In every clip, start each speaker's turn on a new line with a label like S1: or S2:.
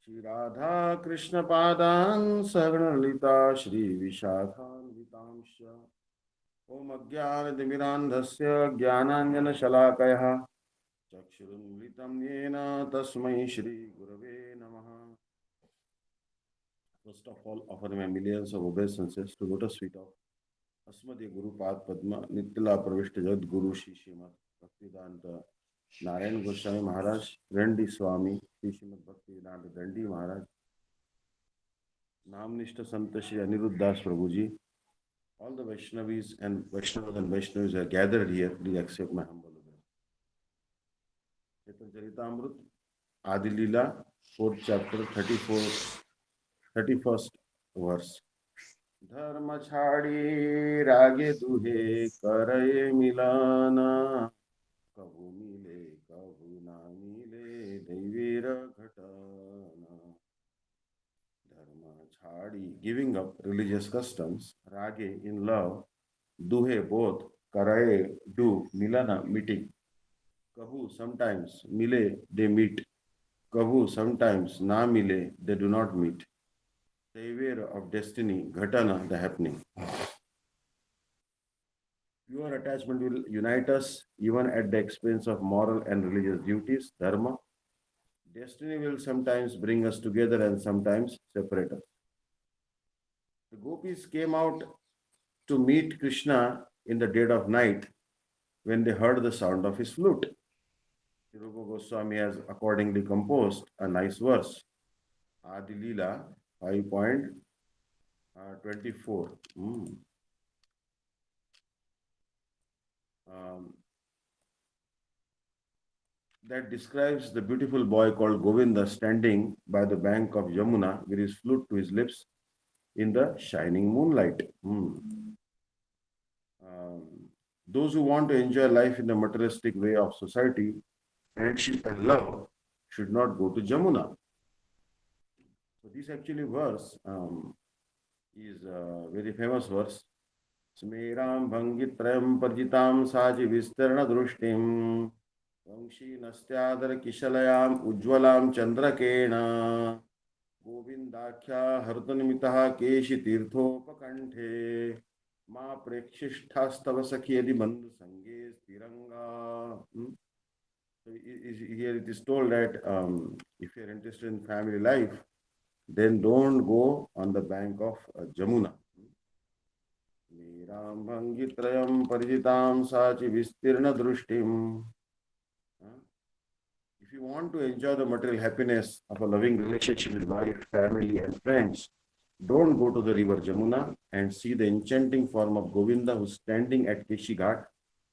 S1: Shri Radha Krishna Padan Saranalita Shri Vishakhan Vitamsha Om Agyan Dimirandhasya Jnananjana Shalakaya Chakshurunlitam Yena Tasmai Shri Gurave Namaha. First of all, offer my millions of obeisances to lotus feet of Asmati Guru Pad Padma Nitila Pravishta Jad Guru Shri Srimad Bhakti-Vidanta Narayan Goswami Maharaj, Dandi Swami, Shri Srimad Bhakti-Vidanta Dandi Maharaj, Namnishta Santa Shri Aniruddhas Prabhuji, all the Vaishnavis and Vaishnavis are gathered here. Please accept my humble obeisances. Caitanya Caritamrta, Adi Leela, 4th chapter, 31st verse. धर्म छाड़ी रागे दुहे करे मिलाना कबू मिले कबू ना मिले दैवीर घटना dharma chhadi, giving up religious customs, rage in love, duhe both, karaye do, milana meeting, kahu sometimes, mile they meet, kahu sometimes, na mile they do not meet. Savior of destiny, ghatana the happening. Pure attachment will unite us even at the expense of moral and religious duties, dharma. Destiny will sometimes bring us together and sometimes separate us. The gopis came out to meet Krishna in the dead of night when they heard the sound of his flute. Rupa Goswami has accordingly composed a nice verse. Adi Leela 5.24. That describes the beautiful boy called Govinda standing by the bank of Yamuna with his flute to his lips in the shining moonlight. Those who want to enjoy life in the materialistic way of society, friendship and love should not go to Jamuna. So this actually verse is a very famous verse. Smeram Bhangitrayam Parjitam Saji Vistarna Drushtim Vamshi Nastyadar Kishalayam Ujwalam Chandrakena Govindakhya Hartanimitaha Keshi Tirthopakanthe Ma Prekshishthastava Sakhiyadi Bandhu Sange Stiranga. So here it is told that if you are interested in family life, then don't go on the bank of Jamuna. Meram Bhangitrayam Parijitam Sachi Vistirna Drushtim. If you want to enjoy the material happiness of a loving relationship with wife, family, and friends, don't go to the river Jamuna and see the enchanting form of Govinda who's standing at Keshi Ghat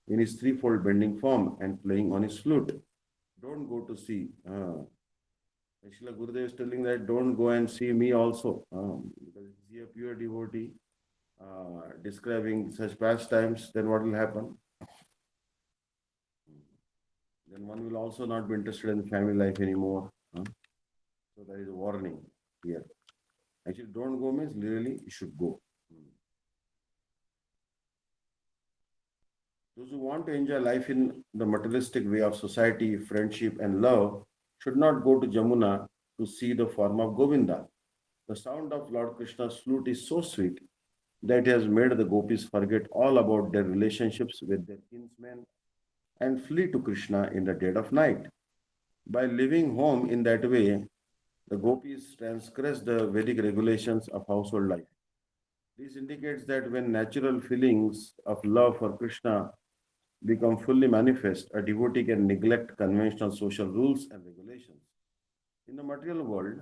S1: in his threefold bending form and playing on his flute. Don't go to see. Srila Gurudev is telling that don't go and see me also. Because if you see a pure devotee describing such pastimes, then what will happen? Then one will also not be interested in family life anymore. So there is a warning here. Actually, don't go means literally you should go. Those who want to enjoy life in the materialistic way of society, friendship, and love should not go to Jamuna to see the form of Govinda. The sound of Lord Krishna's flute is so sweet that it has made the gopis forget all about their relationships with their kinsmen and flee to Krishna in the dead of night. By living home in that way, the gopis transgress the Vedic regulations of household life. This indicates that when natural feelings of love for Krishna become fully manifest, a devotee can neglect conventional social rules and regulations. In the material world,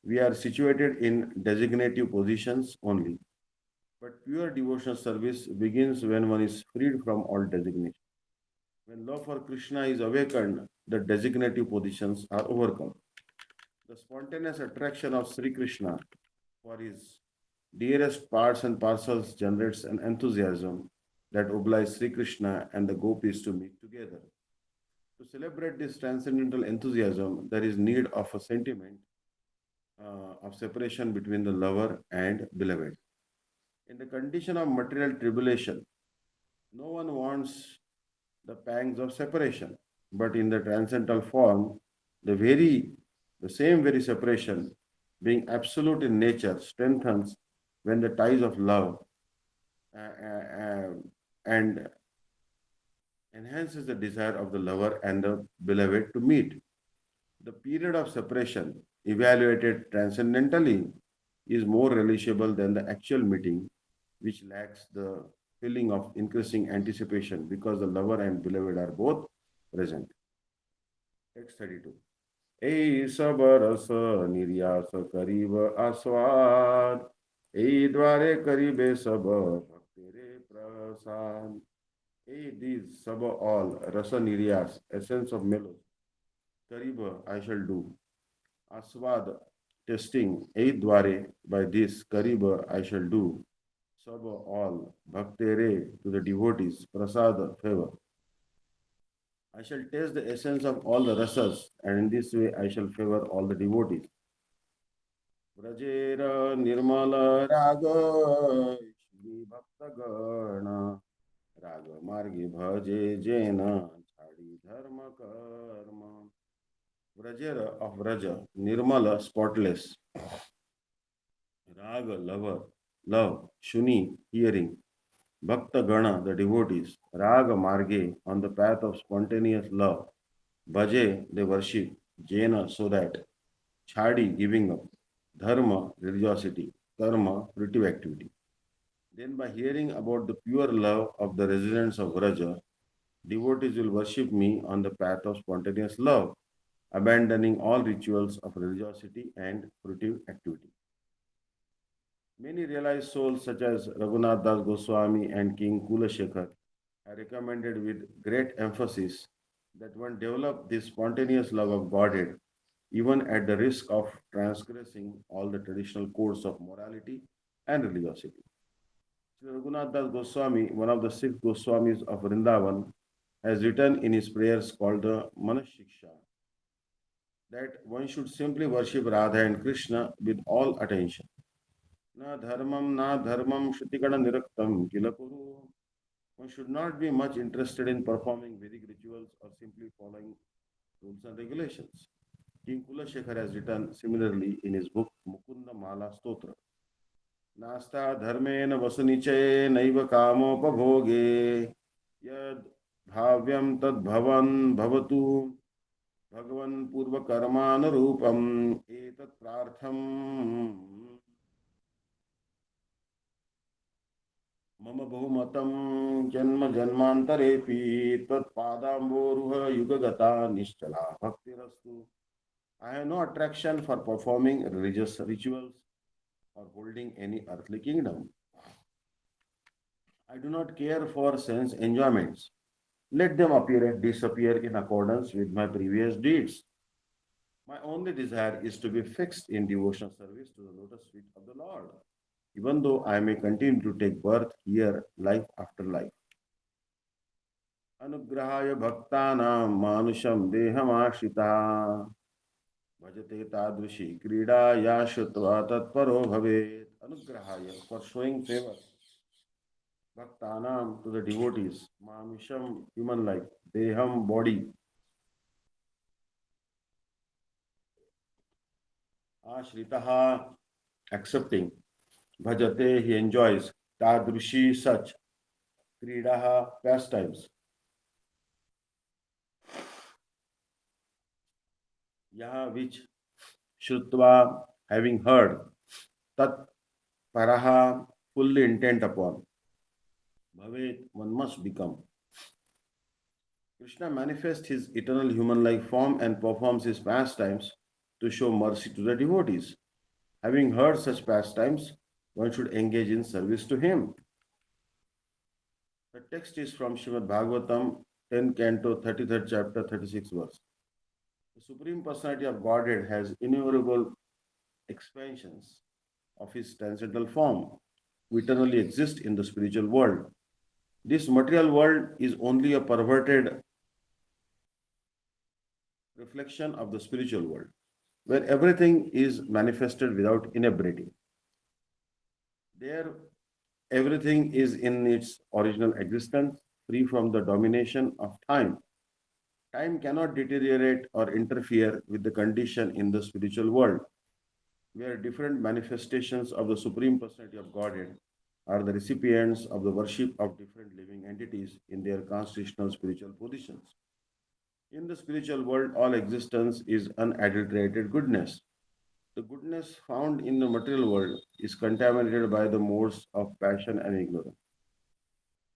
S1: we are situated in designative positions only. But pure devotional service begins when one is freed from all designation. When love for Krishna is awakened, the designative positions are overcome. The spontaneous attraction of Sri Krishna for his dearest parts and parcels generates an enthusiasm that obliges Sri Krishna and the gopis to meet together. To celebrate this transcendental enthusiasm, there is need of a sentiment of separation between the lover and beloved. In the condition of material tribulation, no one wants the pangs of separation, but in the transcendental form, the The same very separation, being absolute in nature, strengthens when the ties of love and enhances the desire of the lover and the beloved to meet. The period of separation, evaluated transcendentally, is more relishable than the actual meeting, which lacks the feeling of increasing anticipation because the lover and beloved are both present. Text 32. ए सबरस निर्यास करीब आस्वाद ए द्वारे करीबे सब भक्ति रे प्रसाद ए these sub all rasa niryas essence of mellow kariba I shall do aswad testing a dware by this kariba I shall do sub all bhaktere to the devotees prasad favor I shall taste the essence of all the rasas, and in this way I shall favor all the devotees. Vrajera nirmala raga shri bhakta gana raga margi bhaje jena chadi dharma karma. Vrajera of Vraja, nirmala spotless, raga lover, love, shuni hearing, bhakta gana the devotees, raga marge on the path of spontaneous love. Bhaje, they worship. Jena, so that. Chadi, giving up. Dharma, religiosity. Karma, fruitive activity. Then, by hearing about the pure love of the residents of Vraja, devotees will worship me on the path of spontaneous love, abandoning all rituals of religiosity and fruitive activity. Many realized souls, such as Raghunath Das Goswami and King Kulashekar, have recommended with great emphasis that one develop this spontaneous love of Godhead, even at the risk of transgressing all the traditional codes of morality and religiosity. Sri Raghunath Das Goswami, one of the six Goswamis of Vrindavan, has written in his prayers called the Manashiksha that one should simply worship Radha and Krishna with all attention. Na dharmam shrutikana niraktam kilakuru. One should not be much interested in performing Vedic rituals or simply following rules and regulations. King Kulashekar has written similarly in his book Mukunda Mala Stotra. Nasta dharmen vasuniche naiva kamopabhoge yad bhavyam tad bhavan bhavatu bhagavan purva karmana rupam etat prartham मम बहुमतं जन्म जन्मांतरेपि त्वत्पादाम्बोरुह युगगता निश्चला भक्तिरस्तु. I have no attraction for performing religious rituals or holding any earthly kingdom. I do not care for sense enjoyments. Let them appear and disappear in accordance with my previous deeds. My only desire is to be fixed in devotional service to the lotus feet of the Lord, even though I may continue to take birth here life after life. Anugrahaya bhaktanam manusham dehamashita bhajate tadrushi krida ya shutva tatparo bhavet. Anugrahaya, for showing favor. Bhaktanam, to the devotees. Manusham, human life. Deham, body. Ashritaha, accepting. Bhajate, he enjoys. Tadrushi, such. Kridaha, pastimes. Yaha, which. Shrutva, having heard. Tat, paraha, fully intent upon. Bhavet, one must become. Krishna manifests his eternal human-like form and performs his pastimes to show mercy to the devotees. Having heard such pastimes, one should engage in service to him. The text is from Srimad Bhagavatam, 10th canto, 33rd chapter, 36th verse. The Supreme Personality of Godhead has innumerable expansions of his transcendental form, who eternally exist in the spiritual world. This material world is only a perverted reflection of the spiritual world, where everything is manifested without inebriety. There, everything is in its original existence, free from the domination of time. Time cannot deteriorate or interfere with the condition in the spiritual world, where different manifestations of the Supreme Personality of Godhead are the recipients of the worship of different living entities in their constitutional spiritual positions. In the spiritual world, all existence is unadulterated goodness. The goodness found in the material world is contaminated by the modes of passion and ignorance.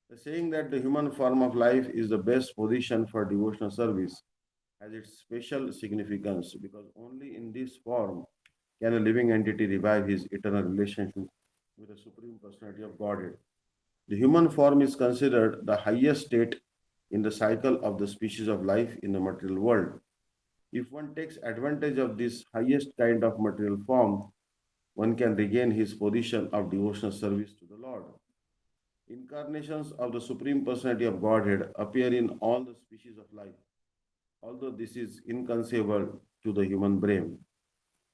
S1: The saying that the human form of life is the best position for devotional service has its special significance because only in this form can a living entity revive his eternal relationship with the Supreme Personality of Godhead. The human form is considered the highest state in the cycle of the species of life in the material world. If one takes advantage of this highest kind of material form, one can regain his position of devotional service to the Lord. Incarnations of the Supreme Personality of Godhead appear in all the species of life, although this is inconceivable to the human brain.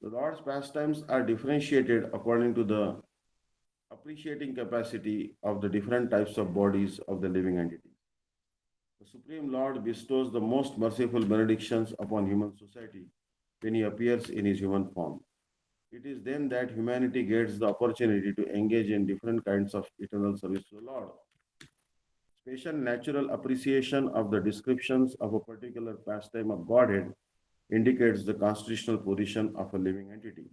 S1: The Lord's pastimes are differentiated according to the appreciating capacity of the different types of bodies of the living entity. The Supreme Lord bestows the most merciful benedictions upon human society when he appears in his human form. It is then that humanity gets the opportunity to engage in different kinds of eternal service to the Lord. Special natural appreciation of the descriptions of a particular pastime of Godhead indicates the constitutional position of a living entity.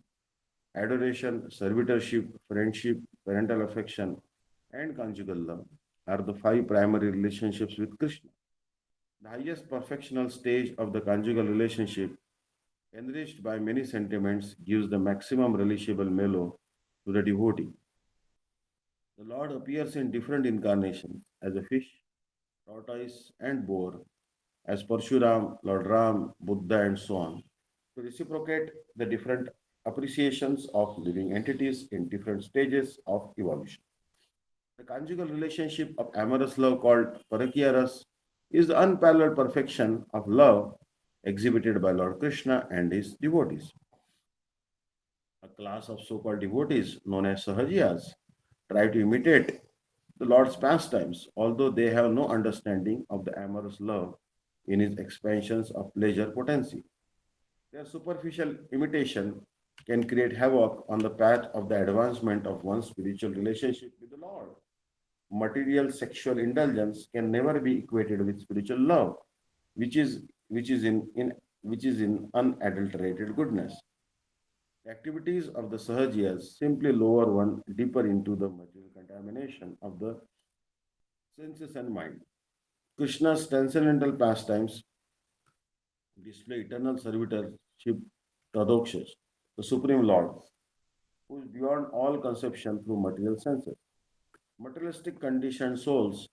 S1: Adoration, servitorship, friendship, parental affection, and conjugal love are the five primary relationships with Krishna. The highest perfectional stage of the conjugal relationship, enriched by many sentiments, gives the maximum relishable mellow to the devotee. The Lord appears in different incarnations as a fish, tortoise, and boar, as Parshuram, Lord Ram, Buddha, and so on, to reciprocate the different appreciations of living entities in different stages of evolution. The conjugal relationship of amorous love called Parakyaras is the unparalleled perfection of love exhibited by Lord Krishna and his devotees. A class of so-called devotees known as Sahajiyas try to imitate the Lord's pastimes, although they have no understanding of the amorous love in his expansions of pleasure potency. Their superficial imitation can create havoc on the path of the advancement of one's spiritual relationship with the Lord. Material sexual indulgence can never be equated with spiritual love, which is which is in unadulterated goodness. The activities of the Sahajiyas simply lower one deeper into the material contamination of the senses and mind. Krishna's transcendental pastimes display eternal servitorship to Adokshas, the Supreme Lord, who is beyond all conception through material senses. Materialistic conditioned souls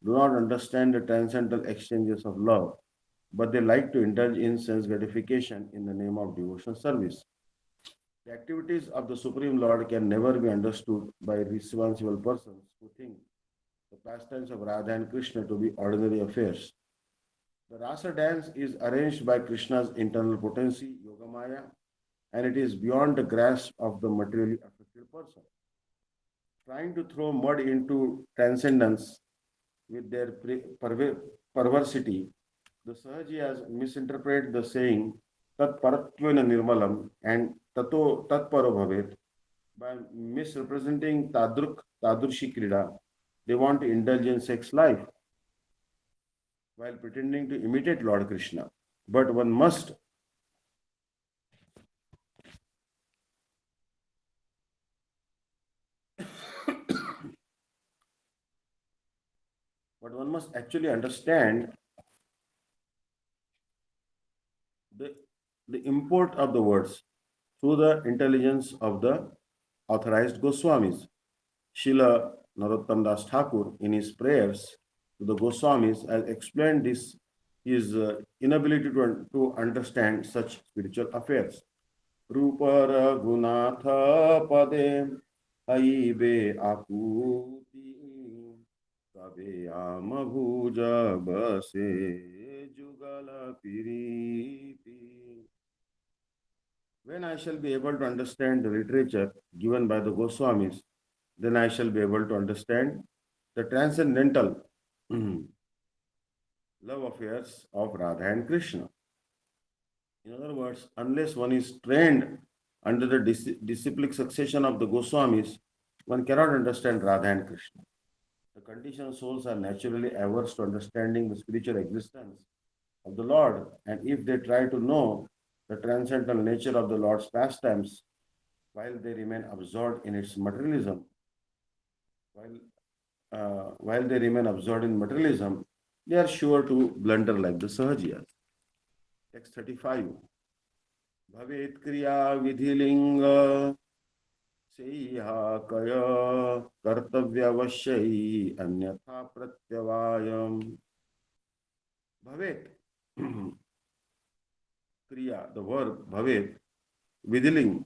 S1: do not understand the transcendental exchanges of love, but they like to indulge in sense gratification in the name of devotional service. The activities of the Supreme Lord can never be understood by responsible persons who think the pastimes of Radha and Krishna to be ordinary affairs. The Rasa dance is arranged by Krishna's internal potency, Yogamaya, and it is beyond the grasp of the materially affected person. Trying to throw mud into transcendence with their perversity, the Sahajiyas misinterpret the saying Tat Paratvena Nirmalam and Tato Tatparo Bhavet by misrepresenting Tadrushi Krida. They want to indulge in sex life while pretending to imitate Lord Krishna. But one must actually understand the, the import of the words through the intelligence of the authorized Goswamis. Srila Narottam Das Thakur, in his prayers to the Goswamis, has explained this his inability to understand such spiritual affairs. Rupa Raghunatha Pade Aibe Akuti Kabe Amabhuja Base Jugala Piriti. When I shall be able to understand the literature given by the Goswamis, then I shall be able to understand the transcendental love affairs of Radha and Krishna. In other words, unless one is trained under the disciplic succession of the Goswamis, one cannot understand Radha and Krishna. The conditioned souls are naturally averse to understanding the spiritual existence of the Lord, and if they try to know the transcendental nature of the Lord's pastimes while they remain absorbed in its materialism, while they are sure to blunder like the Sahajiyas. Text 35. Bhavet kriya vidhiling सेह्याकय कर्तव्यवश्यै अन्यथा प्रत्यवायम bhavet kriya, the verb bhavet, withling,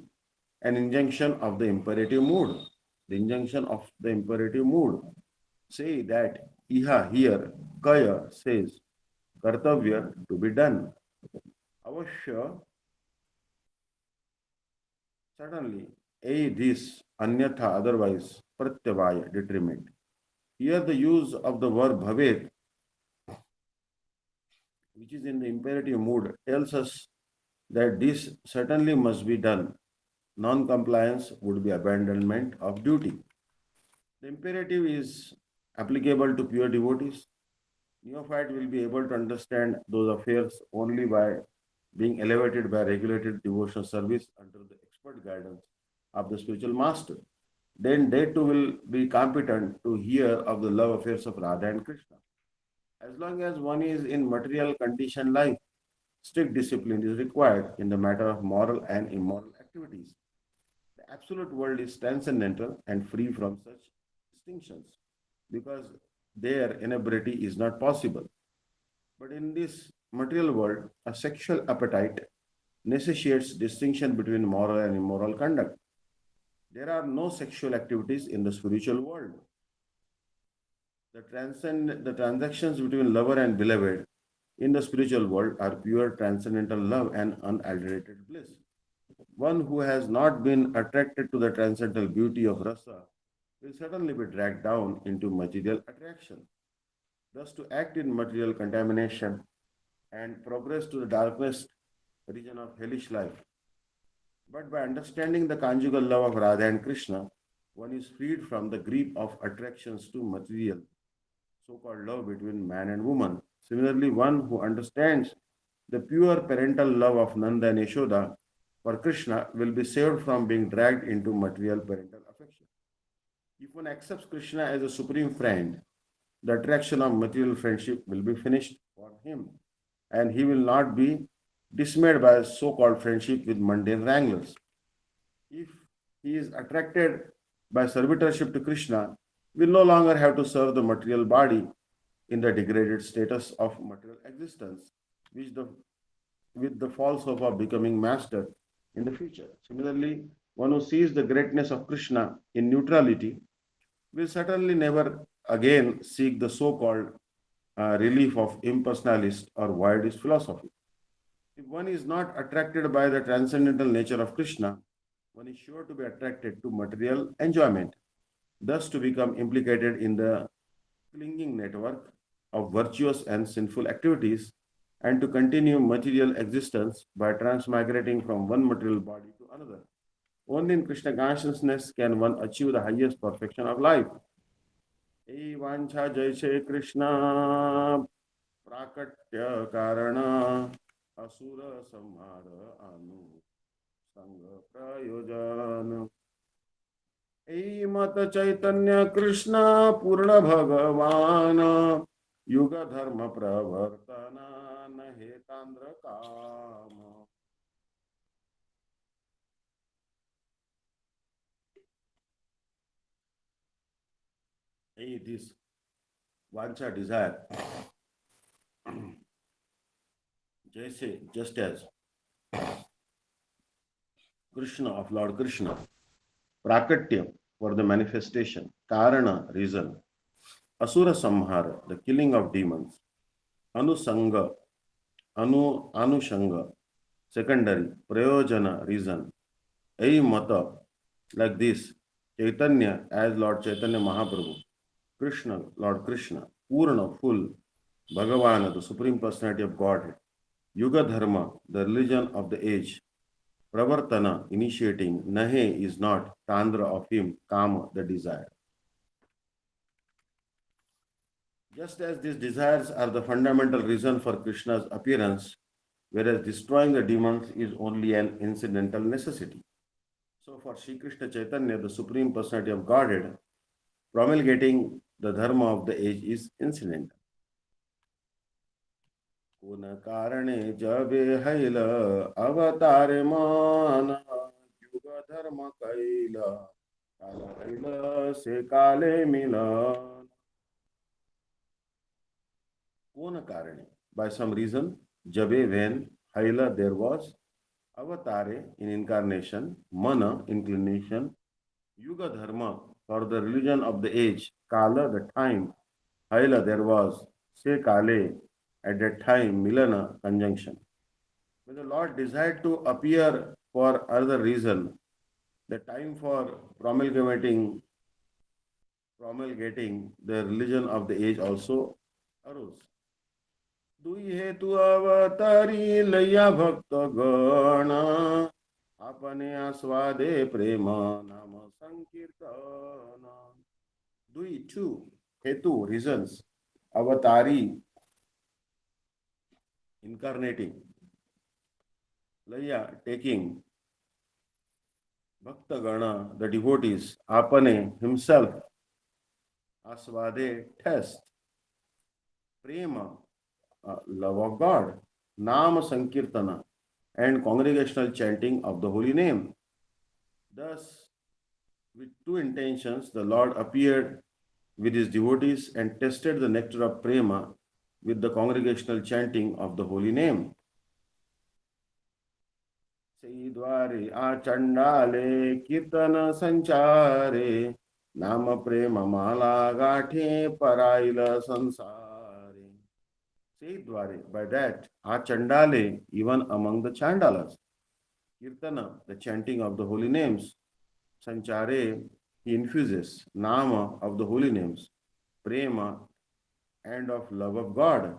S1: an injunction of the imperative mood. The injunction of the imperative mood. Say that iha here, kaya says, kartavya to be done. Avashya, certainly, a this, anyatha otherwise, pratyavaya detriment. Here the use of the verb bhavet, which is in the imperative mood, tells us that this certainly must be done. Non-compliance would be abandonment of duty. The imperative is applicable to pure devotees. Neophyte will be able to understand those affairs only by being elevated by regulated devotional service under the expert guidance of the spiritual master. Then they too will be competent to hear of the love affairs of Radha and Krishna. As long as one is in material conditioned life, strict discipline is required in the matter of moral and immoral activities. The absolute world is transcendental and free from such distinctions because their inability is not possible. But in this material world, a sexual appetite necessitates distinction between moral and immoral conduct. There are no sexual activities in the spiritual world. The transactions between lover and beloved in the spiritual world are pure transcendental love and unadulterated bliss. One who has not been attracted to the transcendental beauty of rasa will certainly be dragged down into material attraction. Thus, to act in material contamination and progress to the darkest region of hellish life. But by understanding the conjugal love of Radha and Krishna, one is freed from the grip of attractions to material, so-called love between man and woman. Similarly, one who understands the pure parental love of Nanda and Yashoda for Krishna will be saved from being dragged into material parental affection. If one accepts Krishna as a supreme friend, the attraction of material friendship will be finished for him, and he will not be dismayed by so-called friendship with mundane wranglers. If he is attracted by servitorship to Krishna, will no longer have to serve the material body in the degraded status of material existence, which the with the false hope of becoming master in the future. Similarly, one who sees the greatness of Krishna in neutrality will certainly never again seek the so-called relief of impersonalist or voidist philosophy. If one is not attracted by the transcendental nature of Krishna, one is sure to be attracted to material enjoyment, thus to become implicated in the clinging network of virtuous and sinful activities and to continue material existence by transmigrating from one material body to another. Only in Krishna consciousness can one achieve the highest perfection of life. Ei vancha jai Shri Krishna prakatya karana asura samhara anu sangha prayojan. Ei mata chaitanya Krishna purna bhagavan yuga dharma pravartana nahetandra kama. Hey, this vancha desire, just as Krishna of Lord Krishna, Prakatya for the manifestation, Karana reason, Asura Samhara, the killing of demons, Anusanga, Anushanga, secondary, Prayojana reason, Ei Mata, like this, Chaitanya as Lord Chaitanya Mahaprabhu, Krishna, Lord Krishna, Purna, full, Bhagavan, the Supreme Personality of Godhead. Yuga Dharma, the religion of the age. Pravartana, initiating. Nahe is not. Tandra of him. Kama, the desire. Just as these desires are the fundamental reason for Krishna's appearance, whereas destroying the demons is only an incidental necessity. So for Sri Krishna Chaitanya, the Supreme Personality of Godhead, promulgating the Dharma of the age is incidental. कुन कारणे जबे hell अवतार मान युग धर्म कैल काल hell से काले मिलन. Kona Karane. By some reason, Jabe when Haila there was, Avatare in incarnation, Mana inclination, Yuga Dharma for the religion of the age, Kala the time, Haila there was, Se Kale at that time, Milana conjunction. When the Lord desired to appear for other reason, the time for promulgating the religion of the age also arose. दुई हेतु अवतारी लैया भक्त गण अपने आस्वादे प्रेम नाम संकीर्तन. दुई two hetu reasons. Avatari incarnating. Laya taking. Bhakta Gana the devotees. Apane himself. Aswade test. Prema love of God, Nama Sankirtana, and congregational chanting of the holy name. Thus, with two intentions, the Lord appeared with his devotees and tested the nectar of prema with the congregational chanting of the holy name. Seidware achandale kirtana sanchare nama prema mala gathe paraila sansare. By that, Achandale, even among the Chandalas. Kirtana, the chanting of the holy names. Sanchare, he infuses. Nama, of the holy names. Prema, and of love of God.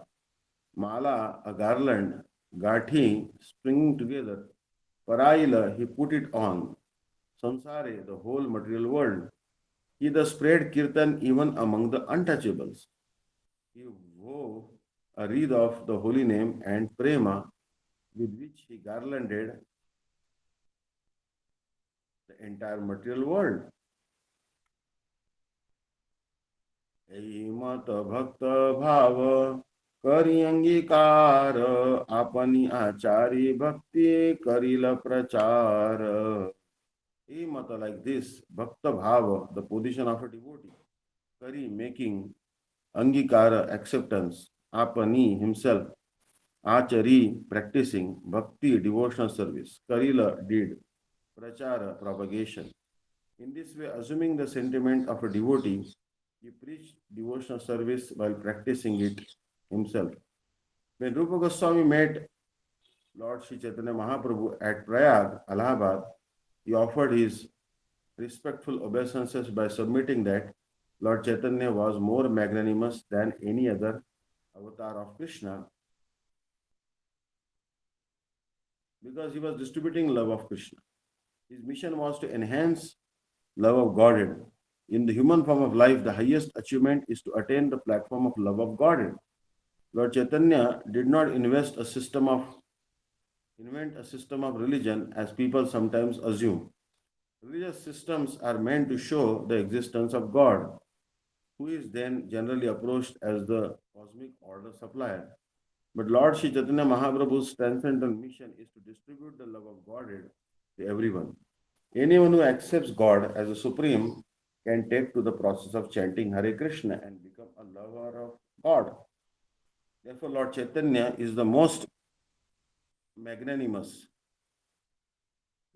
S1: Mala, a garland. Gathi, stringing together. Paraila, he put it on. Sansare, the whole material world. He thus spread Kirtan even among the untouchables. He wove a wreath of the holy name and prema with which he garlanded the entire material world. Ei mata bhakta bhava kari angikar apani achari bhakti karila prachar. Ei mata like this, bhakta bhava, the position of a devotee, kari making, angikara acceptance, Apani himself, Achari practicing, Bhakti devotional service, Karila deed, Prachara propagation. In this way, assuming the sentiment of a devotee, he preached devotional service while practicing it himself. When Rupa Goswami met Lord Sri Chaitanya Mahaprabhu at Prayag, Allahabad, he offered his respectful obeisances by submitting that Lord Chaitanya was more magnanimous than any other avatar of Krishna because he was distributing love of Krishna. His mission was to enhance love of Godhead. In the human form of life, the highest achievement is to attain the platform of love of Godhead. Lord Chaitanya did not invent a system of religion as people sometimes assume. Religious systems are meant to show the existence of God, who is then generally approached as the cosmic order supplier. But Lord Sri Chaitanya Mahaprabhu's transcendental mission is to distribute the love of Godhead to everyone. Anyone who accepts God as a supreme can take to the process of chanting Hare Krishna and become a lover of God. Therefore, Lord Chaitanya is the most magnanimous.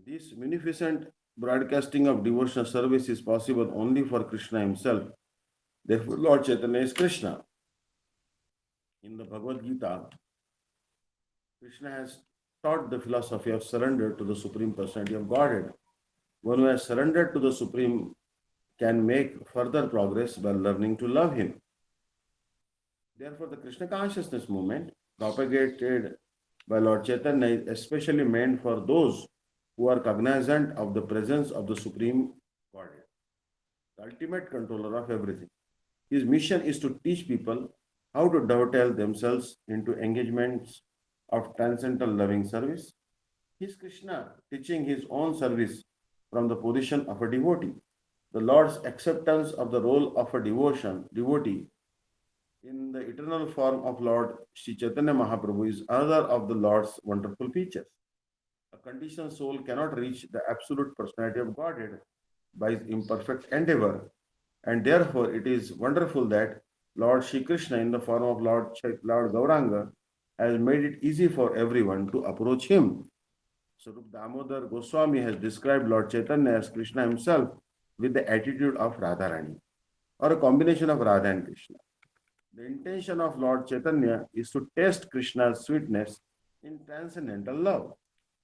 S1: This munificent broadcasting of devotional service is possible only for Krishna himself. Therefore, Lord Chaitanya is Krishna. In the Bhagavad Gita, Krishna has taught the philosophy of surrender to the Supreme Personality of Godhead. One who has surrendered to the Supreme can make further progress by learning to love Him. Therefore, the Krishna consciousness movement propagated by Lord Chaitanya is especially meant for those who are cognizant of the presence of the Supreme Godhead, the ultimate controller of everything. His mission is to teach people how to dovetail themselves into engagements of transcendental loving service. He is Krishna teaching his own service from the position of a devotee. The Lord's acceptance of the role of a devotee in the eternal form of Lord Sri Chaitanya Mahaprabhu is another of the Lord's wonderful features. A conditioned soul cannot reach the absolute personality of Godhead by his imperfect endeavor, and therefore it is wonderful that Lord Sri Krishna, in the form of Lord Gauranga, has made it easy for everyone to approach him. Sarup Damodar Goswami has described Lord Chaitanya as Krishna himself with the attitude of Radharani, or a combination of Radha and Krishna. The intention of Lord Chaitanya is to test Krishna's sweetness in transcendental love.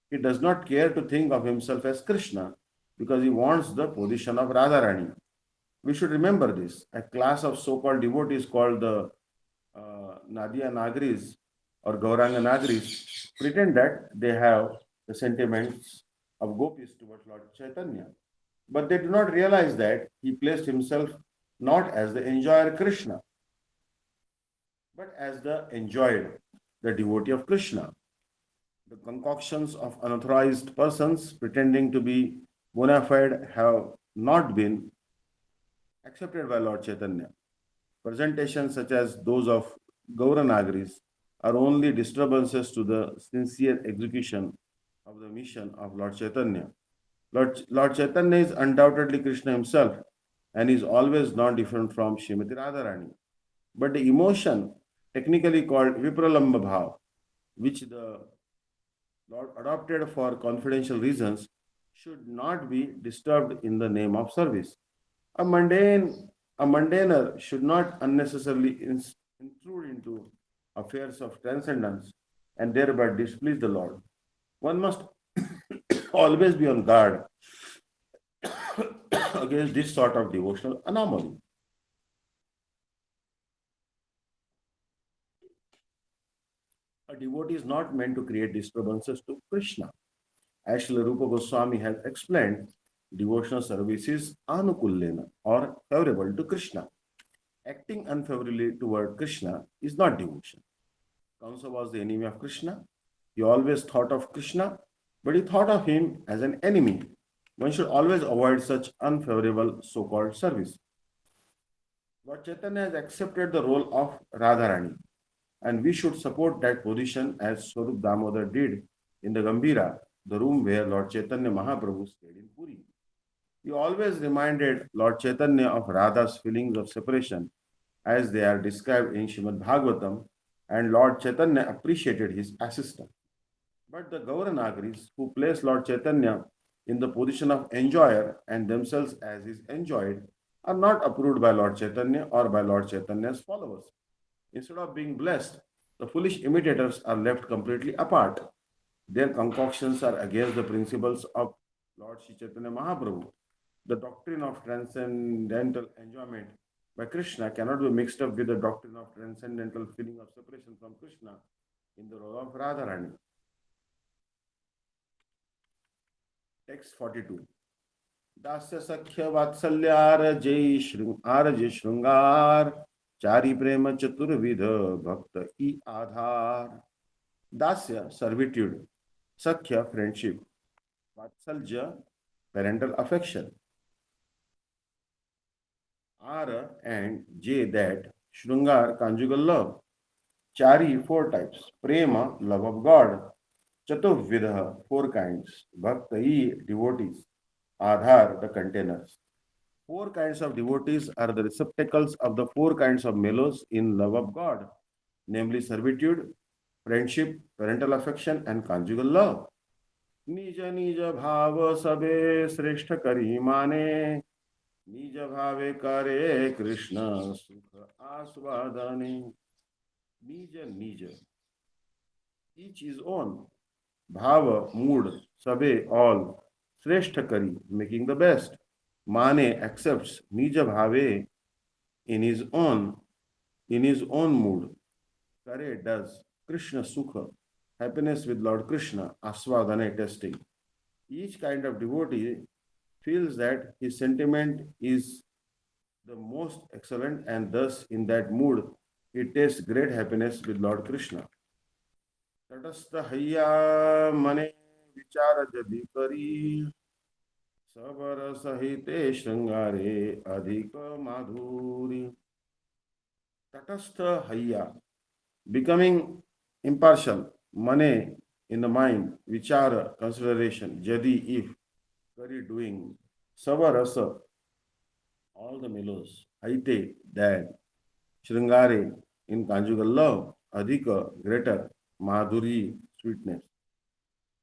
S1: He does not care to think of himself as Krishna because he wants the position of Radharani. We should remember this. A class of so called devotees called the Nadia Nagris or Gauranga Nagris pretend that they have the sentiments of gopis towards Lord Chaitanya. But they do not realize that he placed himself not as the enjoyer Krishna, but as the enjoyed, the devotee of Krishna. The concoctions of unauthorized persons pretending to be bona fide have not been accepted by Lord Chaitanya. Presentations such as those of Gauranagris are only disturbances to the sincere execution of the mission of Lord Chaitanya. Lord Chaitanya is undoubtedly Krishna himself and is always not different from Srimati Radharani. But the emotion, technically called Vipralamba Bhav, which the Lord adopted for confidential reasons, should not be disturbed in the name of service. A mundane, a mundaner should not unnecessarily intrude into affairs of transcendence and thereby displease the Lord. One must always be on guard against this sort of devotional anomaly. A devotee is not meant to create disturbances to Krishna. As Srila Rupa Goswami has explained, devotional service is anukullena or favorable to Krishna. Acting unfavorably toward Krishna is not devotion. Kamsa was the enemy of Krishna. He always thought of Krishna, but he thought of him as an enemy. One should always avoid such unfavorable so called service. Lord Chaitanya has accepted the role of Radharani, and we should support that position as Swarup Damodar did in the Gambira, the room where Lord Chaitanya Mahaprabhu stayed in Puri. He always reminded Lord Chaitanya of Radha's feelings of separation as they are described in Srimad Bhagavatam, and Lord Chaitanya appreciated his assistance. But the Gauranagaris, who place Lord Chaitanya in the position of enjoyer and themselves as his enjoyed, are not approved by Lord Chaitanya or by Lord Chaitanya's followers. Instead of being blessed, the foolish imitators are left completely apart. Their concoctions are against the principles of Lord Sri Chaitanya Mahaprabhu. The doctrine of transcendental enjoyment by Krishna cannot be mixed up with the doctrine of transcendental feeling of separation from Krishna in the role of Radharani. Text 42. दास्य सख्य वात्सल्यार जय श्रृंगार चारि प्रेम चतुर्विध भक्त ई आधार. Dasya, servitude. Sakhya, friendship. Vatsalja, parental affection. Ara and J, that. Shrungar, conjugal love. Chari, four types. Prema, love of God. Chaturvidha, four kinds. Bhaktai, devotees. Adhar, the containers. Four kinds of devotees are the receptacles of the four kinds of mellows in love of God, namely servitude, friendship, parental affection, and conjugal love. निज निज भाव सबे श्रेष्ठ करी माने निज भावे करे कृष्ण सुख आस्वादने. निज निज, each is own. Bhava, mood. Sabe, all. Shrestha kari, making the best. Mane, accepts. Nija bhave, in his own. in his own mood. Kare does Krishna Sukha, happiness with Lord Krishna, Aswadane testing. Each kind of devotee feels that his sentiment is the most excellent, and thus in that mood he tastes great happiness with Lord Krishna. तटस्थ हैया मने विचार जदि करी सबर सहिते श्रृंगारे अधिक माधुरी. Tatastha Hayya, becoming impartial, mane in the mind, vichara, consideration, jadi if, kari doing, sava rasa, all the mellows, haite, that, shringare, in conjugal love, adhika, greater, madhuri, sweetness.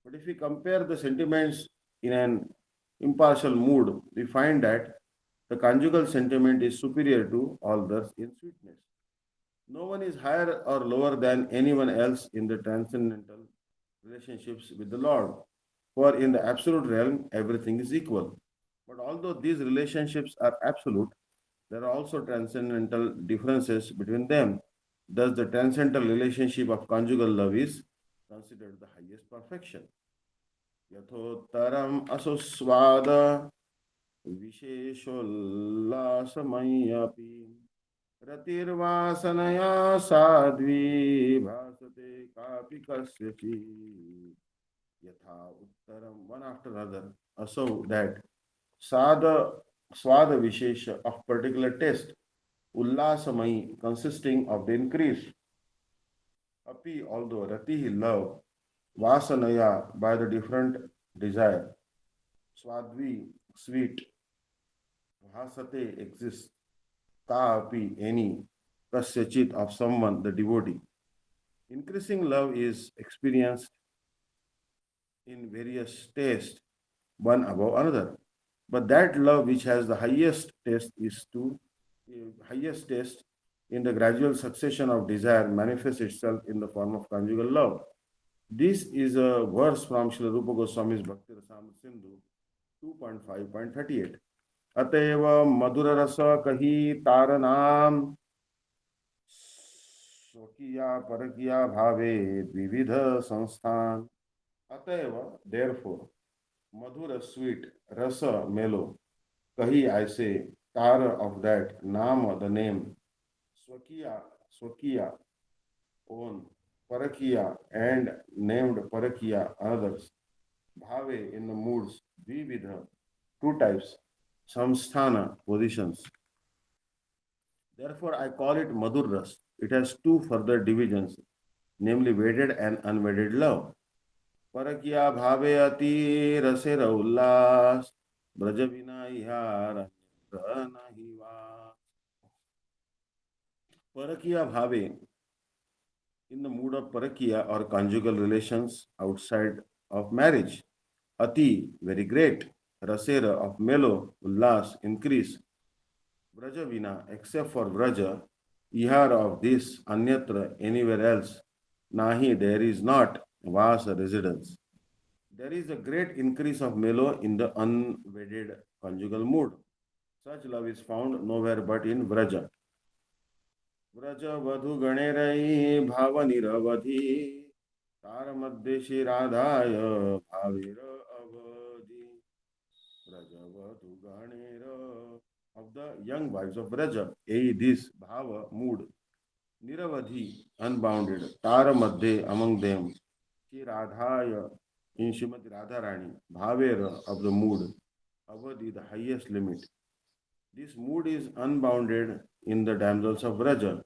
S1: But if we compare the sentiments in an impartial mood, we find that the conjugal sentiment is superior to all others in sweetness. No one is higher or lower than anyone else in the transcendental relationships with the Lord. For in the absolute realm, everything is equal. But although these relationships are absolute, there are also transcendental differences between them. Thus, the transcendental relationship of conjugal love is considered the highest perfection. यथोत्तरम असुस्वाद विशेषोल्लासमय्यपि रतिर्वासनया Sadhvi भासते कापि कस्यचित् यथा उत्तरम one after another असौ that sad swad vishesha of particular taste ullasamai consisting of the increase api although rati love vasanaya by the different desire swadvi sweet bhasate exists Kaapi, any, kasyachit of someone, the devotee. Increasing love is experienced in various tastes, one above another. But that love which has the highest taste is to highest taste in the gradual succession of desire manifests itself in the form of conjugal love. This is a verse from Srila Rupa Goswami's Bhakti Rasamrita Sindhu 2.5.38. अतएव मधुर रस कही तार नाम स्वकीया परकिया भावे विविध संस्थान. अतएव therefore Madhur sweet rasa mellow kahi I say tara of that nama the name swakiya own parakiya and named parakiya others bhave in the moods vividha two types samsthana positions. Therefore, I call it Madhur Ras. It has two further divisions, namely wedded and unwedded love. Parakya bhave ati rasera ullas brajavina ihar nahi vas. Parakya bhave, in the mood of parakya or conjugal relations outside of marriage. Ati, very great. Rasera of mellow, ullas, increase. Vrajavina, except for Vraja, ihar of this, anyatra, anywhere else, nahi, there is not, vasa, residence. There is a great increase of melo in the unwedded conjugal mood. Such love is found nowhere but in Vraja. Vraja vadhu ganerai bhava niravadhi tar madhye shri radhaya bhavira avadhi. Vraja vadhu ganera of the young wives of Vraja, this bhava mood, niravadhi, unbounded, tara madhe among them, Shri Radhaya in Srimati Radharani, bhavera of the mood, avadhi the highest limit. This mood is unbounded in the damsels of Vraja,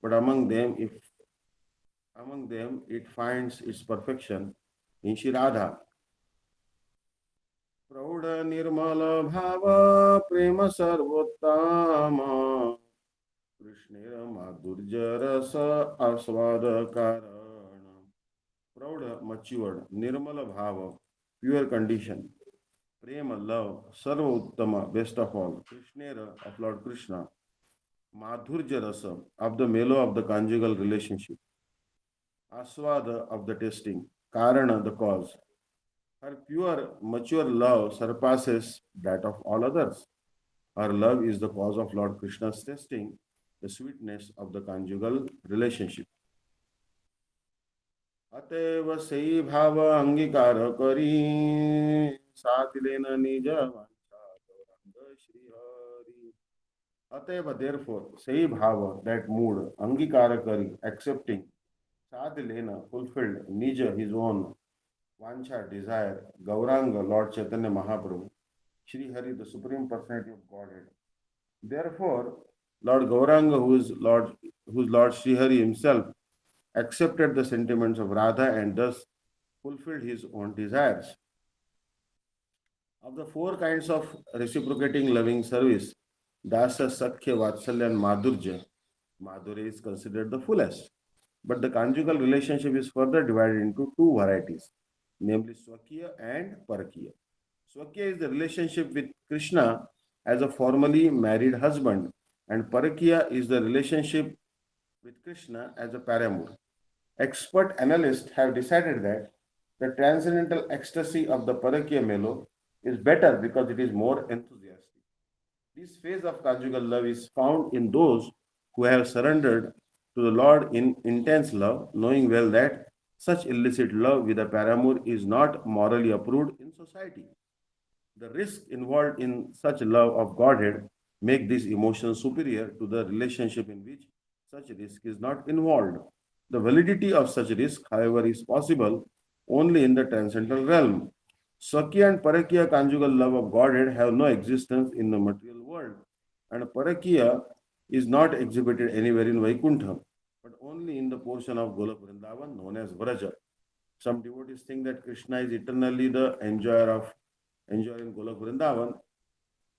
S1: but among them it finds its perfection in Shri Radha. प्रौढ़ निर्मल भाव प्रेम सर्वोत्तम कृष्णेर माधुर्यरस आस्वाद कारण. Proud, matured, nirmala bhava, pure condition, prema, love, sarva uttama, best of all, krishnera, of Lord Krishna, madhurja rasa, of the mellow of the conjugal relationship, aswada of the tasting, karana, the cause. Her pure, mature love surpasses that of all others. Her love is the cause of Lord Krishna's testing, the sweetness of the conjugal relationship. अतएव सही भाव अंगीकार करी साथ लेना निज वांछा गौरांग श्री हरि. अतएव therefore सही भाव that mood अंगीकार करी accepting साथ लेना fulfilled निज his own vansha desire Gauranga Lord Chaitanya Mahaprabhu Shri Hari the Supreme Personality of Godhead. Therefore Lord Gauranga whose Lord Shri Hari himself accepted the sentiments of Radha and thus fulfilled his own desires. Of the four kinds of reciprocating loving service, Dasa, Sakhya, Vatsalya, and Madhurya, Madhurya is considered the fullest. But the conjugal relationship is further divided into two varieties, namely Swakya and Parakya. Swakya is the relationship with Krishna as a formally married husband, and Parakya is the relationship with Krishna as a paramour. Expert analysts have decided that the transcendental ecstasy of the Parakya Melo is better because it is more enthusiastic. This phase of conjugal love is found in those who have surrendered to the Lord in intense love, knowing well that such illicit love with a paramour is not morally approved in society. The risks involved in such love of Godhead make this emotion superior to the relationship in which such risk is not involved. The validity of such risk, however, is possible only in the transcendental realm. Sakya and Parakya conjugal love of Godhead have no existence in the material world, and Parakya is not exhibited anywhere in Vaikuntha, but only in the portion of Golok Vrindavan known as Vraja. Some devotees think that Krishna is eternally the enjoyer in Golok Vrindavan,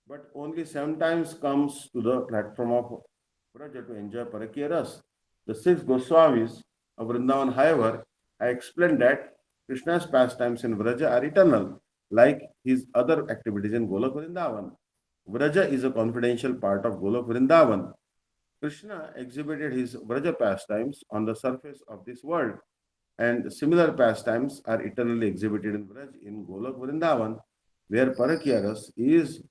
S1: but only sometimes comes to the platform of Vraja to enjoy Parakya Ras. The six Goswamis of Vrindavan, however, I explained that Krishna's pastimes in Vraja are eternal, like his other activities in Golok Vrindavan. Vraja is a confidential part of Golok Vrindavan. Krishna exhibited his Vraja pastimes on the surface of this world, and similar pastimes are eternally exhibited in Vraj in Golok Vrindavan, where Parakyaras is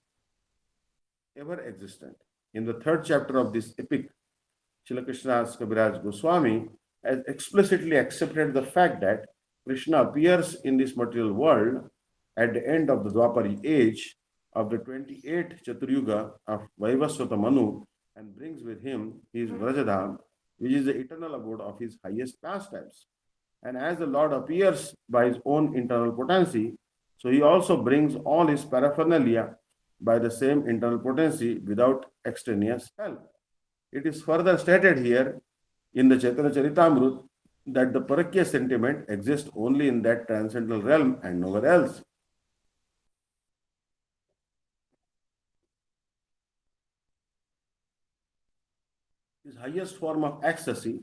S1: ever existent. In the third chapter of this epic, Srila Krishnadas Kaviraj Goswami has explicitly accepted the fact that Krishna appears in this material world at the end of the Dwapari age of the 28th Chaturyuga of Vaivaswata Manu and brings with him his Vrajadham, which is the eternal abode of his highest pastimes. And as the Lord appears by his own internal potency, so he also brings all his paraphernalia by the same internal potency without extraneous help. It is further stated here in the Caitanya Caritamrta that the Parakya sentiment exists only in that transcendental realm and nowhere else. This highest form of ecstasy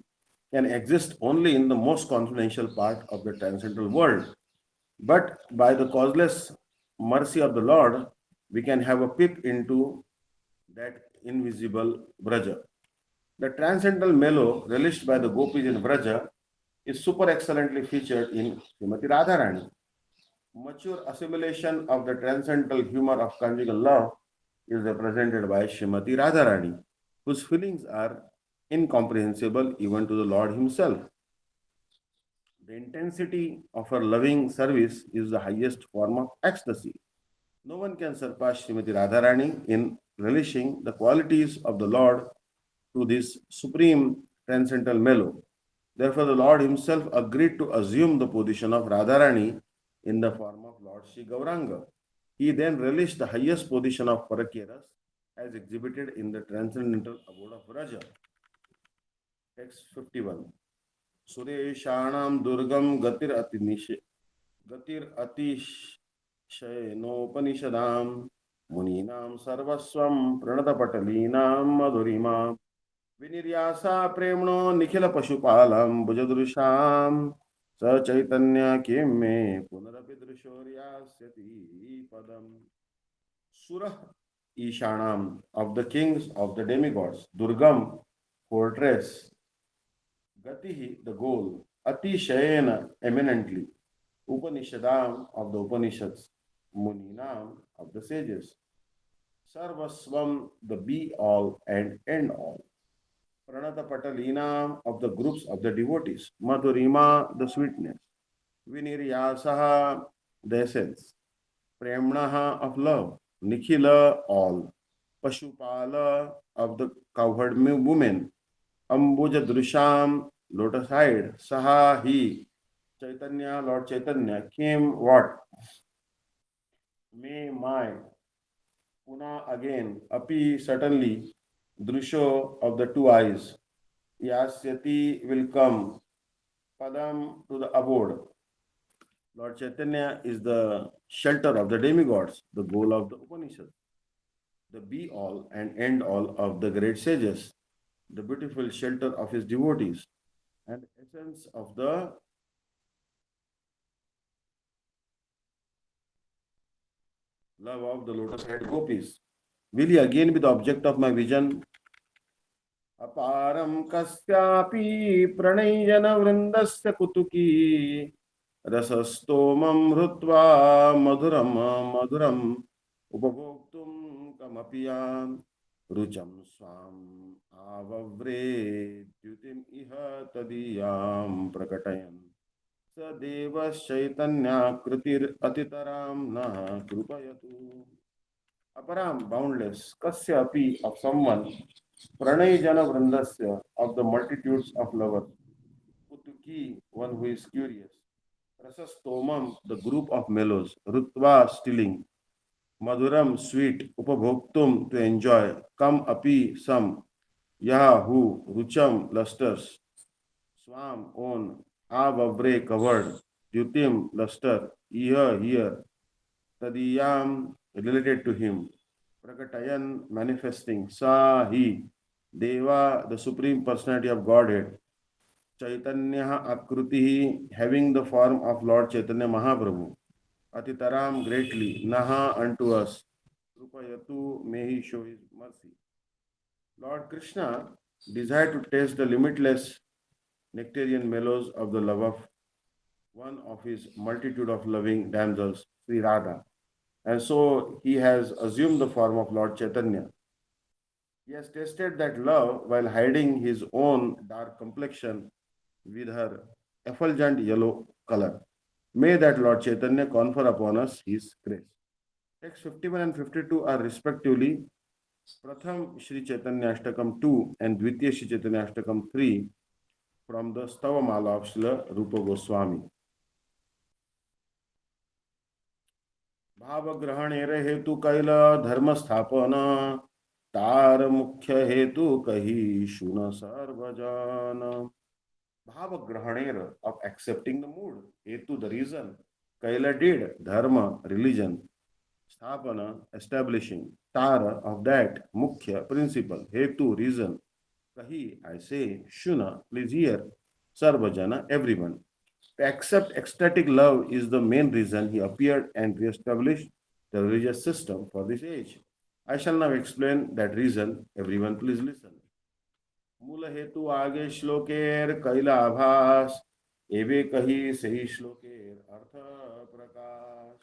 S1: can exist only in the most confidential part of the transcendental world. But by the causeless mercy of the Lord, we can have a peep into that invisible Vraja. The transcendental mellow relished by the gopis in Vraja is super excellently featured in Srimati Radharani. Mature assimilation of the transcendental humor of conjugal love is represented by Srimati Radharani, whose feelings are incomprehensible even to the Lord Himself. The intensity of her loving service is the highest form of ecstasy. No one can surpass Srimati Radharani in relishing the qualities of the Lord to this supreme transcendental mellow. Therefore, the Lord Himself agreed to assume the position of Radharani in the form of Lord Sri Gauranga. He then relished the highest position of Parakyaras as exhibited in the transcendental abode of Raja. Text 51. Sureshanam Durgam Gatir Atishayanopanishadam Muninam Sarvaswam Pranatapatalinam Madhurima Viniryasa Premno Nikhila Pashupalam Bujadrusham Sa Chaitanya Kimme Punarapidrishoryasati Padam. Surah Ishanam of the kings of the demigods, Durgam fortress, Gatihi the goal, Atishayana eminently, Upanishadam of the Upanishads, Muninam of the sages, Sarvasvam the be all and end all. Pranata Patalina of the groups of the devotees, Madhurima the sweetness, Viniryasaha the essence, Premnaha of love, Nikhila all, Pashupala of the cowherd women, Ambuja Drusham lotus hide, Saha he, Chaitanya, Lord Chaitanya came what? May my, Puna again, Api certainly, Drusho of the two eyes, Yasyati will come, Padam to the abode. Lord Chaitanya is the shelter of the demigods, the goal of the Upanishads, the be all and end all of the great sages, the beautiful shelter of his devotees, and essence of the love of the lotus head gopis. Will he again be the object of my vision? अपारं कस्यापि प्रणयजनवृन्दस्य कुतुकी रसस्तोमं हृत्वा मधुरं मधुरम् उपभोक्तुं कमपि यान् रुचं स्वाम् आवव्रे द्युतिम् इह तदीयां प्रकटयन् स देवश्चैतन्याकृतिरतितरां नः कृपयतु. Aparam, boundless, Kasyapi of someone, Pranayjana Vrindasya of the multitudes of lovers, Kutuki, one who is curious, Rasastomam, the group of mellows, Rutva, stilling, Madhuram, sweet, Upabhoktum, to enjoy, Kam api, some, Yaha, who, Rucham, lusters, Swam, own, Avavre, covered, Dyutim, luster, Iha, here, Tadiyam, related to him, Prakatayan, manifesting, Sa, he, Deva, the Supreme Personality of Godhead, Chaitanya Akruti, having the form of Lord Chaitanya Mahaprabhu, Atitaram, greatly, Naha, unto us, Krupayatu, may he show his mercy. Lord Krishna desired to taste the limitless nectarian mellows of the love of one of his multitude of loving damsels, Sri Radha. And so he has assumed the form of Lord Chaitanya. He has tasted that love while hiding his own dark complexion with her effulgent yellow color. May that Lord Chaitanya confer upon us his grace. Texts 51 and 52 are respectively Pratham Shri Chaitanya Ashtakam 2 and Dvitiya Shri Chaitanya Ashtakam 3 from the Stavamala of Srila Rupa Goswami. भाव ग्रहणेर हेतु कैल धर्म स्थापना तार मुख्य हेतु कही शुन सर्वजन. Bhava grahaner of accepting the mood, hetu the reason, kaila did, dharma religion, sthapana establishing, tara of that, mukhya principle, hetu reason, kahi I say, shuna please hear, sarvajana everyone. To accept ecstatic love is the main reason he appeared and re-established the religious system for this age. I shall now explain that reason. Everyone please listen. मूल हेतु आगे श्लोकेर कैलाभास एवे कही सही श्लोकेर अर्थ प्रकाश.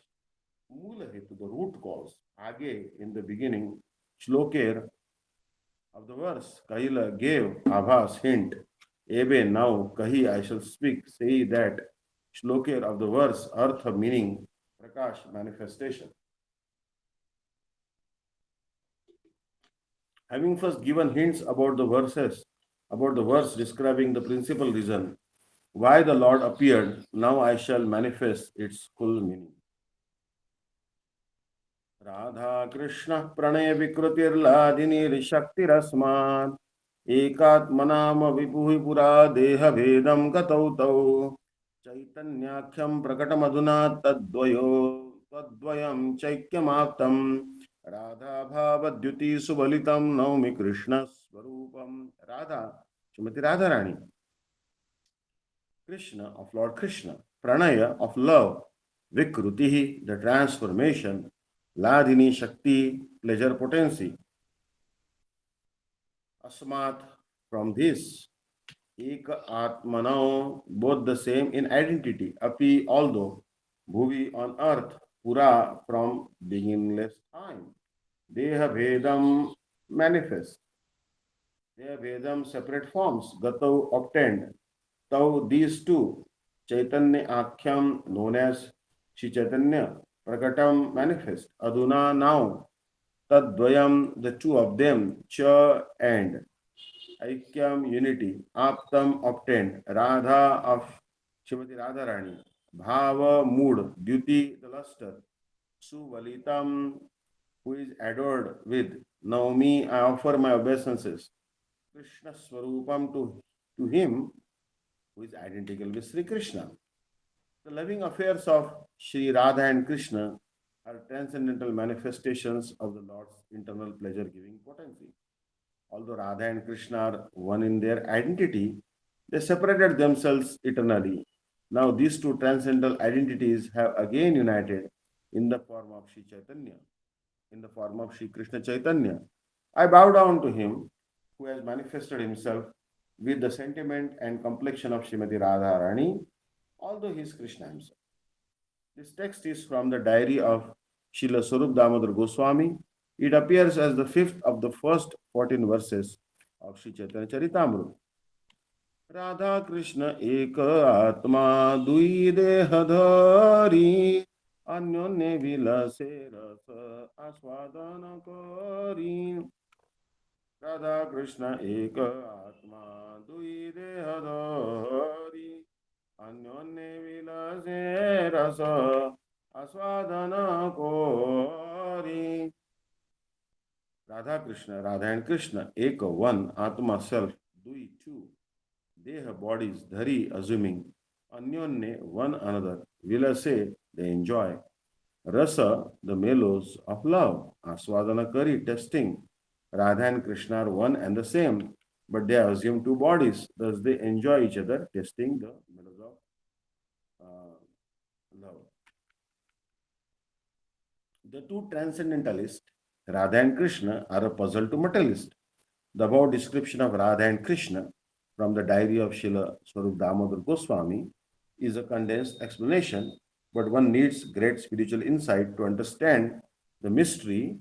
S1: मूल हेतु the root cause आगे in the beginning shloker of the verse kaila gave abhas hint ebe now kahi I shall speak say that shloker of the verse artha meaning prakash manifestation. Having first given hints about the verse describing the principal reason why the Lord appeared, now I shall manifest its full meaning. Radha Krishna Pranay Vikrutirladini Shaktirasman Ekatmanam Vipuhi Pura Deha Vedam Gatautau Chaitanyakhyam Prakatamaduna Tadvayam Chaikyamaptam Radha Bhavadyuti Subalitam Naumi Krishna Swarupam. Radha, Srimati Radharani, Krishna of Lord Krishna, Pranaya of love, Vikrutihi, the transformation, Ladini Shakti, pleasure potency, Asmat, from this, Eka Atmanao, both the same in identity, Api, although, Bhuvi on earth, Pura, from beginningless time. Deha Vedam manifest. They are Vedam separate forms. Gatau obtained. Tau these two. Chaitanya Akhyam known as Shri Chaitanya. Prakatam manifest. Aduna now. Tadvayam the two of them. Cha and Aikyam unity. Aptam obtained. Radha of Srimati Radharani. Bhava mood. Duty the luster. Suvalitam who is adored with. Naomi I offer my obeisances. Krishna Swarupam to him who is identical with Sri Krishna. The loving affairs of Sri Radha and Krishna are transcendental manifestations of the Lord's internal pleasure giving potency. Although Radha and Krishna are one in their identity, they separated themselves eternally. Now, these two transcendental identities have again united in the form of Sri Chaitanya, in the form of Sri Krishna Chaitanya. I bow down to him who has manifested himself with the sentiment and complexion of Srimati Radharani, although he is Krishna himself. This text is from the diary of Srila Sarup Damodar Goswami. It appears as the fifth of the first 14 verses of Sri Caitanya Caritamrta. Radha Krishna Eka Atma Dui Dehadhari Anyonne Vilase Rasa Aswadana Kari Radha Krishna Eka Atma Dui Dehadhari Anyonne Vilase Rasa Aswadana Kori Radha and Krishna, Eka, one, Atma, self, Dui, two, Deha, bodies, Dhari, assuming, Anyonne, one another, Vilase, they enjoy, Rasa, the mellows of love, Aswadana Kari, testing, Radha and Krishna are one and the same, but they assume two bodies, thus they enjoy each other, testing the mellows of love. The two transcendentalists, Radha and Krishna, are a puzzle to materialists. The above description of Radha and Krishna from the diary of Srila Swarup Damodar Goswami is a condensed explanation, but one needs great spiritual insight to understand the mystery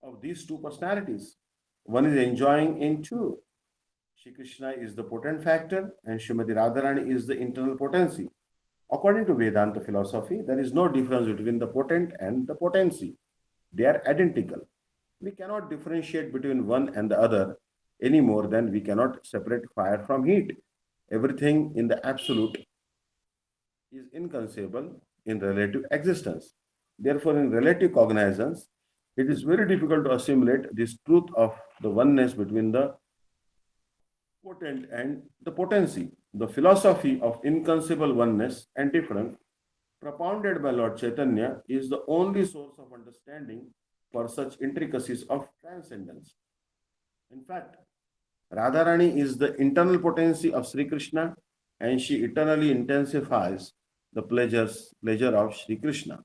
S1: of these two personalities. One is enjoying in two. Shri Krishna is the potent factor and Srimati Radharani is the internal potency. According to Vedanta philosophy, there is no difference between the potent and the potency. They are identical. We cannot differentiate between one and the other any more than we cannot separate fire from heat. Everything in the absolute is inconceivable in relative existence. Therefore, in relative cognizance, it is very difficult to assimilate this truth of the oneness between the potent and the potency. The philosophy of inconceivable oneness and difference propounded by Lord Chaitanya is the only source of understanding for such intricacies of transcendence. In fact, Radharani is the internal potency of Sri Krishna and she eternally intensifies the pleasure of Sri Krishna.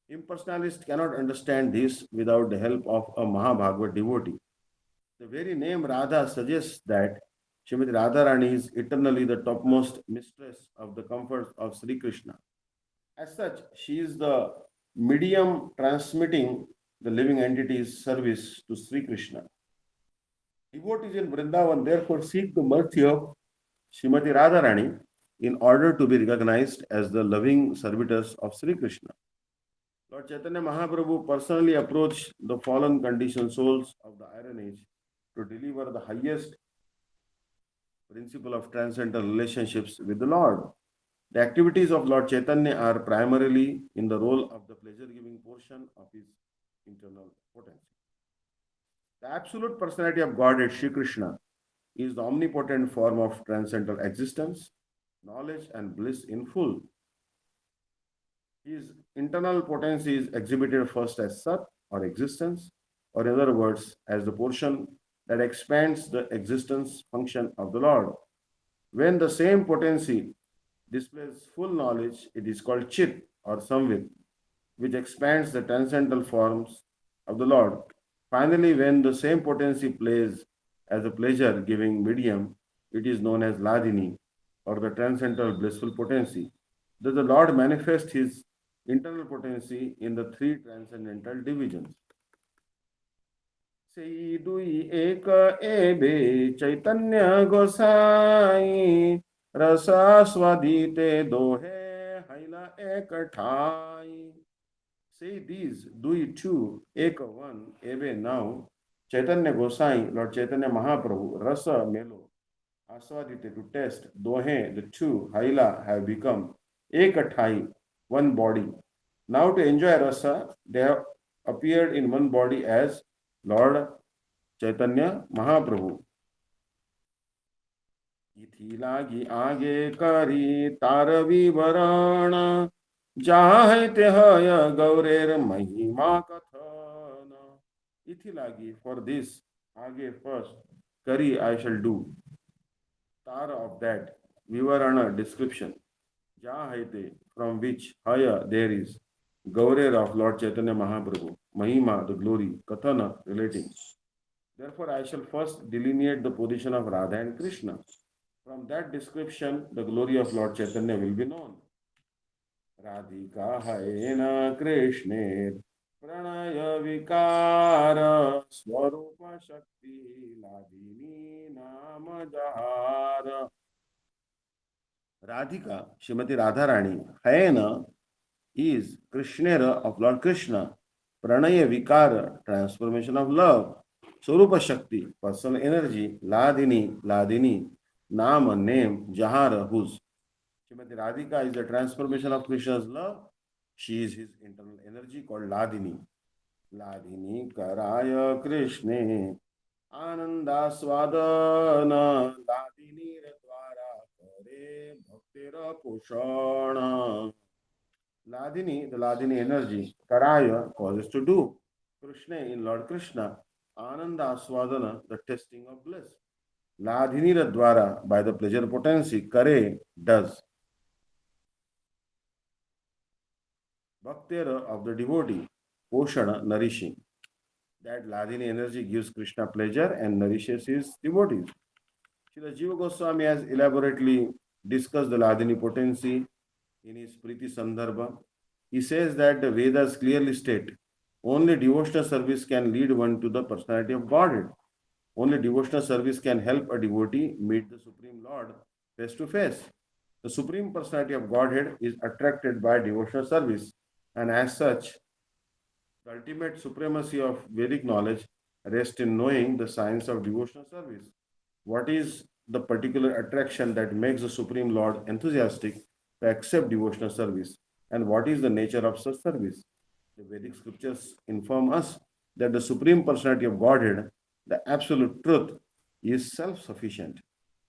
S1: Impersonalists cannot understand this without the help of a Mahabhagavad devotee. The very name Radha suggests that Srimati Radharani is eternally the topmost mistress of the comforts of Sri Krishna. As such, she is the medium transmitting the living entity's service to Sri Krishna. Devotees in Vrindavan therefore seek the mercy of Srimati Radharani in order to be recognized as the loving servitors of Sri Krishna. Lord Chaitanya Mahaprabhu personally approached the fallen conditioned souls of the Iron Age to deliver the highest principle of transcendental relationships with the Lord. The activities of Lord Chaitanya are primarily in the role of the pleasure-giving portion of his internal potency. The absolute personality of Godhead, Sri Krishna, is the omnipotent form of transcendental existence, knowledge and bliss in full. His internal potency is exhibited first as Sat or existence, or in other words, as the portion that expands the existence function of the Lord. When the same potency displays full knowledge, it is called Chit or Samvit, which expands the transcendental forms of the Lord. Finally, when the same potency plays as a pleasure giving medium, it is known as Ladini or the transcendental blissful potency. Thus, the Lord manifests his internal potency in the three transcendental divisions. sei dui ek ebe Chaitanya Gosai rasa swadite dohe haila ek thai. Say these, dui two, ek one, ebe now, Chaitanya Gosai, Lord Chaitanya Mahaprabhu, rasa melo, aswadite to test, dohe the two, haila have become, ekathai, one body. Now to enjoy rasa, they have appeared in one body as Lord Chaitanya Mahaprabhu. इथी लागी आगे करी तार विवरण जहाँ ते हय गौरेर महिमा कथन. इथी लागी, for this, आगे first, करी I shall do, tar of that, vivarana description, jahayate from which, haya there is, Gaurer of Lord Chaitanya Mahaprabhu, Mahima the glory, Kathana relating. Therefore, I shall first delineate the position of Radha and Krishna. From that description, the glory of Lord Chaitanya will be known. Radhika Haena Krishne Pranaya Vikara Swarupa Shakti Ladini Nama Jahara. Radhika, Srimati Radharani, Haena is Krishnera of Lord Krishna, Pranaya Vikara, transformation of love, Swarupa Shakti, personal energy, Ladini, Nama, name, Jahara, whose. Srimati Radhika is the transformation of Krishna's love. She is his internal energy called Ladini. Ladini Karaya Krishne Ananda Swadana Ladini Dwara Kare Bhaktira Pushana. Ladini, the Ladini energy, Karaya, causes to do. Krishna in Lord Krishna, Ananda Swadana, the testing of bliss. Ladini Dwara, by the pleasure potency, Kare, does. Bhaktera of the devotee, Poshana, nourishing. That Ladini energy gives Krishna pleasure and nourishes his devotees. Srila Jiva Goswami has elaborately discussed the Ladini potency in his Priti Sandarbha. He says that the Vedas clearly state only devotional service can lead one to the personality of Godhead. Only devotional service can help a devotee meet the Supreme Lord face to face. The Supreme Personality of Godhead is attracted by devotional service, and as such, the ultimate supremacy of Vedic knowledge rests in knowing the science of devotional service. What is the particular attraction that makes the Supreme Lord enthusiastic to accept devotional service, and what is the nature of such service? The Vedic scriptures inform us that the Supreme Personality of Godhead, the absolute truth, is self sufficient,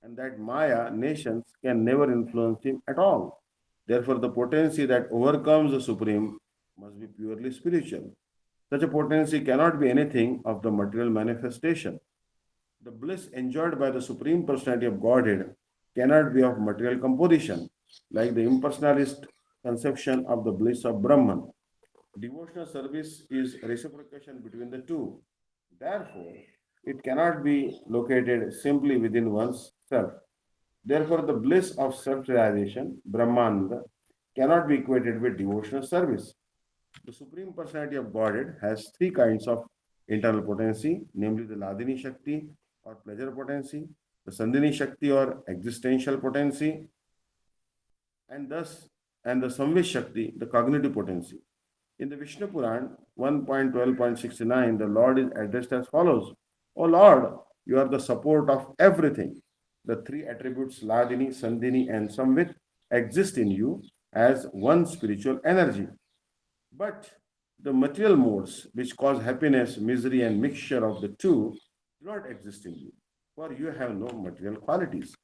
S1: and that Maya, nations, can never influence him at all. Therefore, the potency that overcomes the Supreme must be purely spiritual. Such a potency cannot be anything of the material manifestation. The bliss enjoyed by the Supreme Personality of Godhead cannot be of material composition, like the impersonalist conception of the bliss of Brahman. Devotional service is reciprocation between the two. Therefore, it cannot be located simply within one's self. Therefore, the bliss of self-realization, Brahmananda, cannot be equated with devotional service. The Supreme Personality of Godhead has three kinds of internal potency, namely the Ladini Shakti or pleasure potency, the Sandhini Shakti or existential potency, and the Samvit Shakti, the cognitive potency. In the Vishnu Puran 1.12.69, the Lord is addressed as follows: O Lord, you are the support of everything. The three attributes Ladini, Sandhini, and Samvit exist in you as one spiritual energy. But the material modes which cause happiness, misery, and mixture of the two do not exist in you, for you have no material qualities.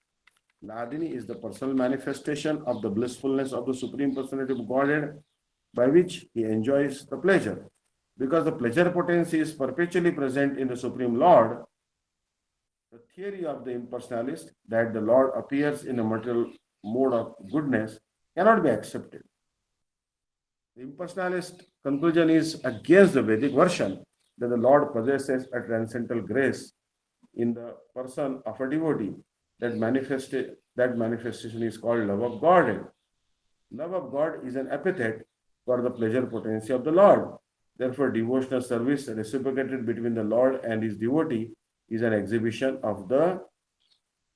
S1: Ladini is the personal manifestation of the blissfulness of the Supreme Personality of Godhead by which he enjoys the pleasure. Because the pleasure potency is perpetually present in the Supreme Lord, the theory of the impersonalist that the Lord appears in a material mode of goodness cannot be accepted. The impersonalist conclusion is against the Vedic version that the Lord possesses a transcendental grace in the person of a devotee. That manifestation is called love of God. Love of God is an epithet for the pleasure potency of the Lord. Therefore, devotional service reciprocated between the Lord and his devotee is an exhibition of the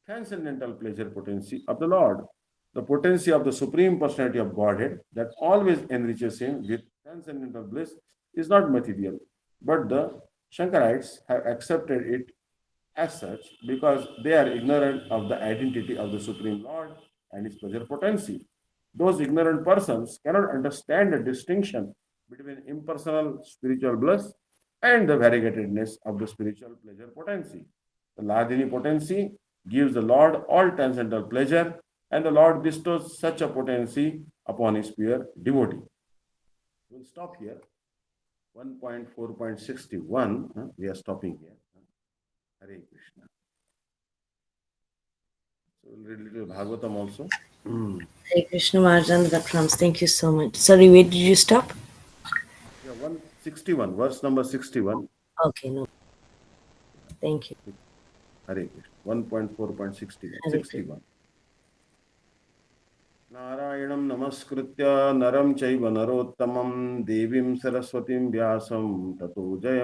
S1: transcendental pleasure potency of the Lord, the potency of the Supreme Personality of Godhead that always enriches him with transcendental bliss is not material, but the Shankarites have accepted it as such because they are ignorant of the identity of the Supreme Lord and his pleasure potency. Those ignorant persons cannot understand the distinction between impersonal spiritual bliss and the variegatedness of the spiritual pleasure potency. The Ladini potency gives the Lord all transcendental pleasure, and the Lord bestows such a potency upon his pure devotee. We'll stop here. 1.4.61. We are stopping here. Hare Krishna. So we'll read little Bhagavatam also.
S2: Hare Krishna Maharaj and Rakshams. Thank you so much. Sorry, where did you stop?
S1: Yeah, 161, verse number 61.
S2: Okay, no. Thank you.
S1: Hare Krishna. 1.4.61.
S2: Hare Krishna.
S1: 61. नारायणं नमस्कृत्य नरं चैव नरोत्तमं देवीं सरस्वतीं व्यासं ततो जय